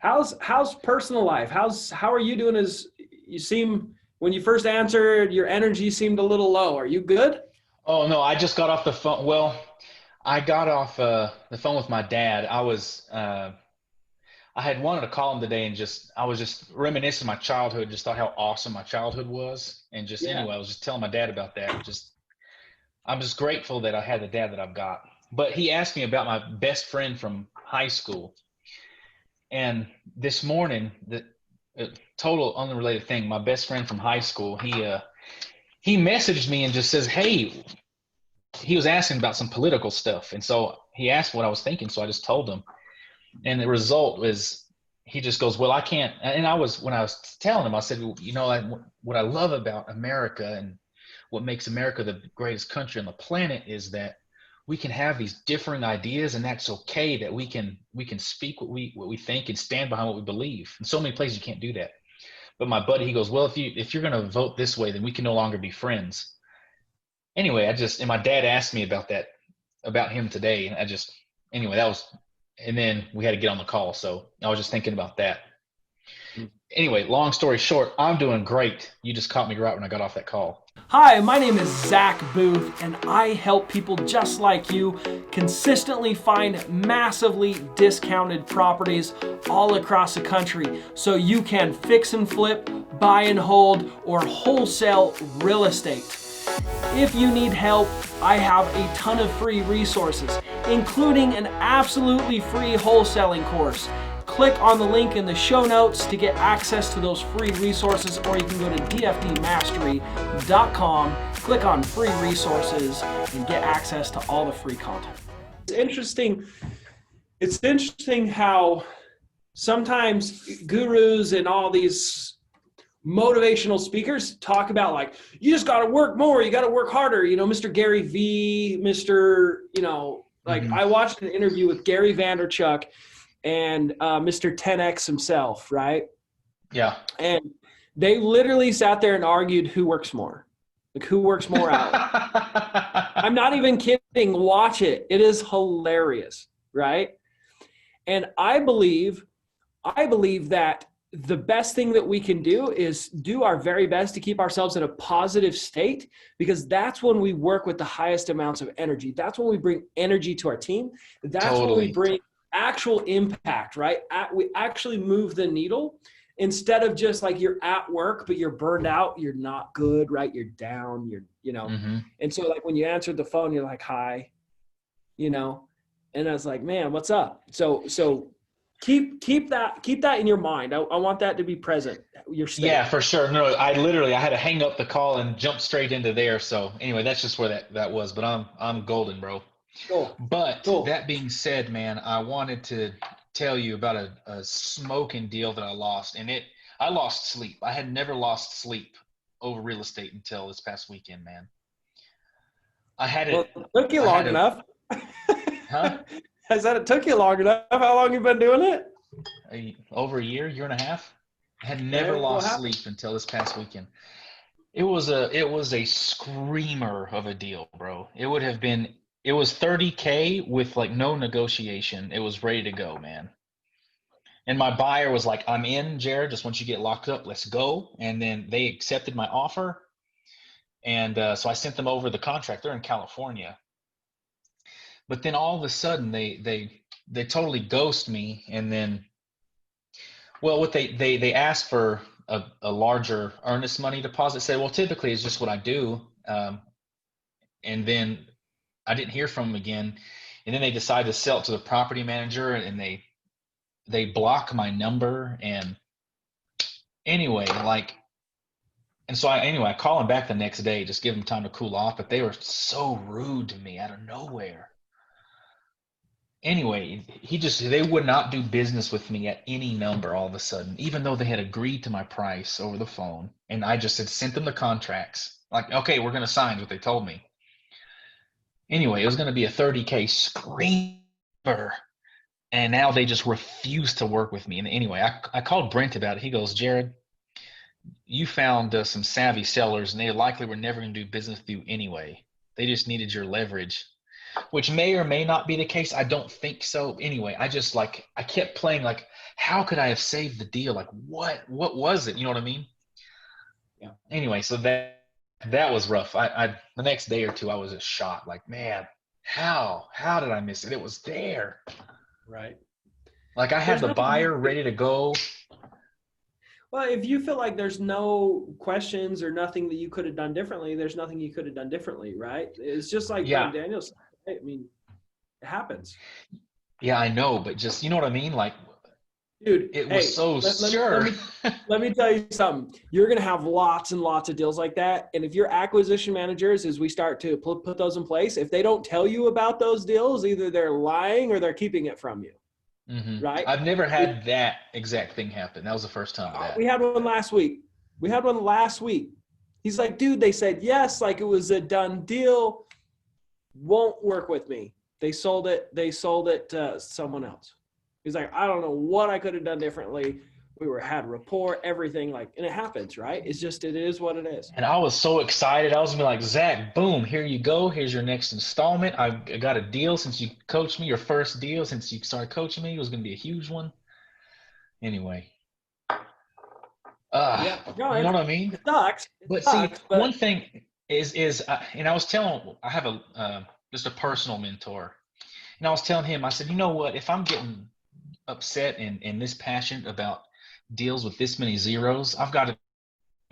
How's personal life? How are you doing? As you seem when you first answered, your energy seemed a little low. Are you good? Oh no, I just got off the phone. Well, I got off the phone with my dad. I had wanted to call him today and just I was just reminiscing my childhood, just thought how awesome my childhood was, and just Yeah. anyway, I was just telling my dad about that. Just I'm just grateful that I had the dad that I've got. But he asked me about my best friend from high school, and this morning, the total unrelated thing. My best friend from high school, he messaged me and just says, "Hey, he was asking about some political stuff, and so he asked what I was thinking. So I just told him, and the result was he just goes, "Well, I can't." And I was when I was telling him, I said, well, what I love about America and what makes America the greatest country on the planet is that we can have these differing ideas, and that's okay. That we can speak what we think and stand behind what we believe. In so many places, you can't do that. But my buddy, he goes, "Well, if you're going to vote this way, then we can no longer be friends." Anyway, I just and my dad asked me about that about him today, and I just anyway that was, and then we had to get on the call, so I was just thinking about that. Anyway, long story short, I'm doing great. You just caught me right when I got off that call. Hi, my name is Zack Boothe, and I help people just like you consistently find massively discounted properties all across the country so you can fix and flip, buy and hold, or wholesale real estate. If you need help, I have a ton of free resources, including an absolutely free wholesaling course. Click on the link in the show notes to get access to those free resources, or you can go to dfdmastery.com, click on free resources, and get access to all the free content. It's interesting. It's interesting how sometimes gurus and all these motivational speakers talk about, like, you just got to work more, you got to work harder, Mr. Gary V, Mr. Like, Mm-hmm. I watched an interview with Gary Vanderchuk and Mr. 10X himself, right? Yeah. And they literally sat there and argued who works more, like who works more hours. I'm not even kidding. Watch it. It is hilarious, right? And I believe that the best thing that we can do is do our very best to keep ourselves in a positive state, because that's when we work with the highest amounts of energy. That's when we bring energy to our team. That's when we Totally. bring actual impact, right? We actually move the needle, instead of just like you're at work, but you're burned out, you're not good, right? You're down, Mm-hmm. and so like when you answered the phone, you're like, hi, you know, and I was like, man, what's up? So keep that in your mind. I want that to be present, your Yeah, state. for sure. No, I had to hang up the call and jump straight into there. So anyway, that's just where that was. But I'm golden, bro. Cool. But Cool. that being said, man, I wanted to tell you about a smoking deal that I lost, and I lost sleep. I had never lost sleep over real estate until this past weekend, man. I had Well, it. it took you I had long a enough. huh? I said it took you long enough. How long you been doing it? Over a year and a half. I had never Okay, what lost happened? sleep until this past weekend. It was a screamer of a deal, bro. It was 30K with like no negotiation. It was ready to go, man. And my buyer was like, "I'm in, Jared. Just once you get locked up, let's go." And then they accepted my offer, and so I sent them over the contract. They're in California, but then all of a sudden they totally ghost me. And then, well, what they asked for a larger earnest money deposit. Say, well, typically it's just what I do. And then I didn't hear from them again. And then they decided to sell it to the property manager, and they block my number. And anyway, like, and so I call him back the next day, just give him time to cool off. But they were so rude to me out of nowhere. Anyway, they would not do business with me at any number all of a sudden, even though they had agreed to my price over the phone. And I just had sent them the contracts. Like, okay, we're gonna sign is what they told me. Anyway, it was gonna be a 30K screamer. And now they just refuse to work with me. And anyway, I called Brent about it. He goes, "Jared, you found some savvy sellers, and they likely were never going to do business with you anyway. They just needed your leverage." which may or may not be the case. I don't think so. Anyway, I just like, I kept playing like, how could I have saved the deal? Like, what was it? You know what I mean? Yeah. Anyway, so that was rough. I the next day or two, I was just shocked. Like, man, how did I miss it? It was there. Right. Like I had There's the nothing buyer ready to go. Well, if you feel like there's no questions or nothing that you could have done differently, there's nothing you could have done differently, right? It's just like Yeah. Daniel said, right? I mean, it happens. Yeah, I know, but just, you know what I mean? Like, Dude, it was hey, so sure. let me tell you something. You're going to have lots and lots of deals like that. And if your acquisition managers, as we start to put those in place, if they don't tell you about those deals, either they're lying or they're keeping it from you, Mm-hmm. right? I've never had that exact thing happen. That was the first time of that. We had one last week. He's like, dude, they said yes, like it was a done deal. Won't work with me. They sold it to someone else. He's like, I don't know what I could have done differently. Had rapport, everything, like, and it happens, right? It is what it is. And I was so excited. I was gonna be like, Zach, boom, here you go. Here's your next installment. I got a deal since you coached me, your first deal since you started coaching me. It was gonna be a huge one. Anyway. Yeah, no, you know what I mean? It sucks. See, one thing is, and I was telling, I have just a personal mentor, and I was telling him, I said, you know what? If I'm getting upset and this passionate about deals with this many zeros, I've got to be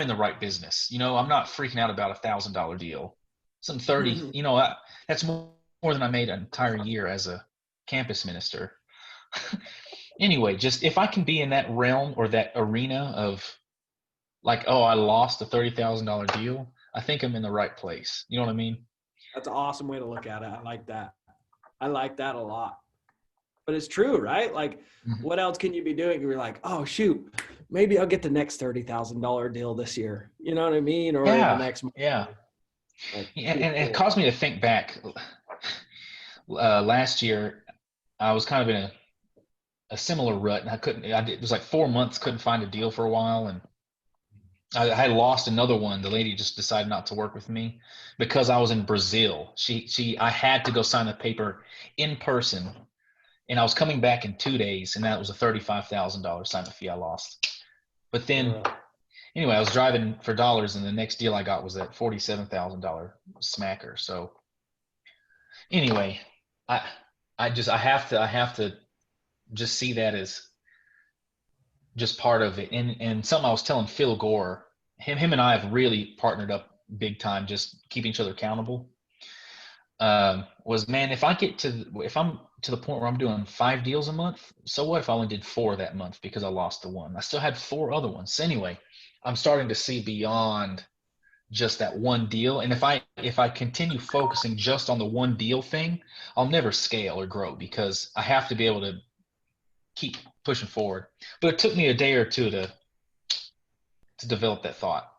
in the right business. You know, I'm not freaking out about $1,000 deal. Some 30, you know, that's more than I made an entire year as a campus minister. Anyway, just if I can be in that realm or that arena of like, oh, I lost a $30,000 deal, I think I'm in the right place. You know what I mean? That's an awesome way to look at it. I like that. I like that a lot. But it's true, right? Like, what else can you be doing? You're like, oh, shoot, maybe I'll get the next $30,000 deal this year. You know what I mean? Or the next month. Yeah. Like, and it caused me to think back. Last year, I was kind of in a similar rut, and it was like 4 months, couldn't find a deal for a while. And I had lost another one. The lady just decided not to work with me because I was in Brazil. I had to go sign the paper in person, and I was coming back in 2 days, and that was a $35,000 sign-up fee I lost. But then, anyway, I was driving for dollars, and the next deal I got was that $47,000 smacker. So, anyway, I have to just see that as just part of it. And something I was telling Phil Gore, him and I have really partnered up big time, just keeping each other accountable. Was, man, if I'm to the point where I'm doing 5 deals a month, so what if I only did 4 that month because I lost the one? I still had 4 other ones. So anyway, I'm starting to see beyond just that one deal. And if I continue focusing just on the one deal thing, I'll never scale or grow because I have to be able to keep pushing forward. But it took me a day or two to develop that thought.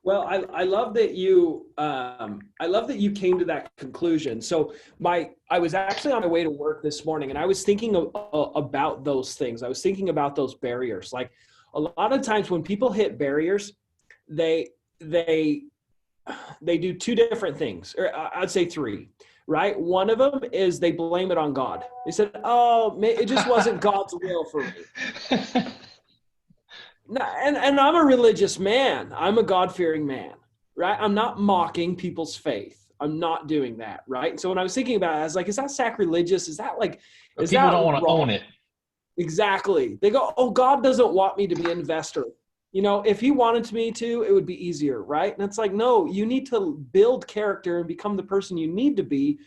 Well, I love that you came to that conclusion. So I was actually on my way to work this morning, and I was thinking about those things. I was thinking about those barriers. Like a lot of times when people hit barriers, they do 2 different things, or I'd say 3. Right? One of them is they blame it on God. They said, "Oh, it just wasn't God's will for me." And I'm a religious man. I'm a God-fearing man, right? I'm not mocking people's faith. I'm not doing that, right? So when I was thinking about it, I was like, is that sacrilegious? Is that like, is people that don't want to wrong? own it? Exactly. They go, oh, God doesn't want me to be an investor. You know, if he wanted me to, it would be easier, right? And it's like, no, you need to build character and become the person you need to be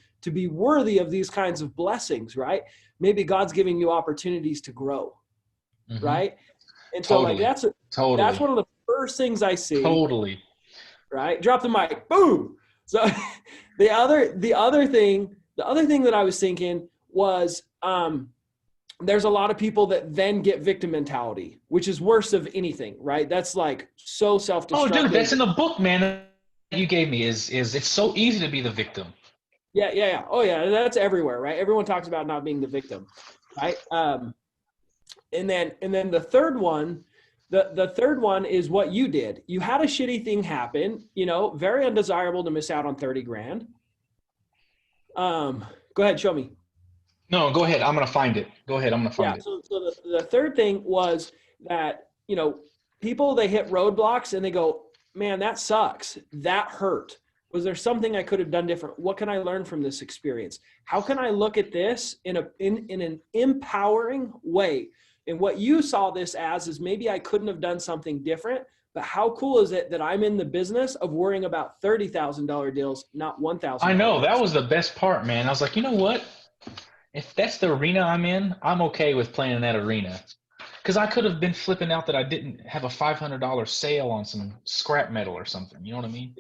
worthy of these kinds of blessings, right? Maybe God's giving you opportunities to grow, right? And so like that's one of the first things I see. Totally. Right? Drop the mic. Boom. So the other thing that I was thinking was there's a lot of people that then get victim mentality, which is worse of anything, right? That's like so self-destructive. Oh, dude, that's in the book, man. You gave me is it's so easy to be the victim. Yeah. Oh yeah, that's everywhere, right? Everyone talks about not being the victim, right? And then the third one, the third one is what you did. You had a shitty thing happen, you know, very undesirable to miss out on 30 grand. Go ahead, show me. No, go ahead. I'm gonna find it. Go ahead. I'm gonna Yeah. find it. So the third thing was that, people, they hit roadblocks and they go, man, that sucks. That hurt. Was there something I could have done different? What can I learn from this experience? How can I look at this in an empowering way? And what you saw this as is maybe I couldn't have done something different, but how cool is it that I'm in the business of worrying about $30,000 deals, not $1,000 I know that deals? was the best part, man. I was like, you know what? If that's the arena I'm in, I'm okay with playing in that arena. Because I could have been flipping out that I didn't have a $500 sale on some scrap metal or something. You know what I mean?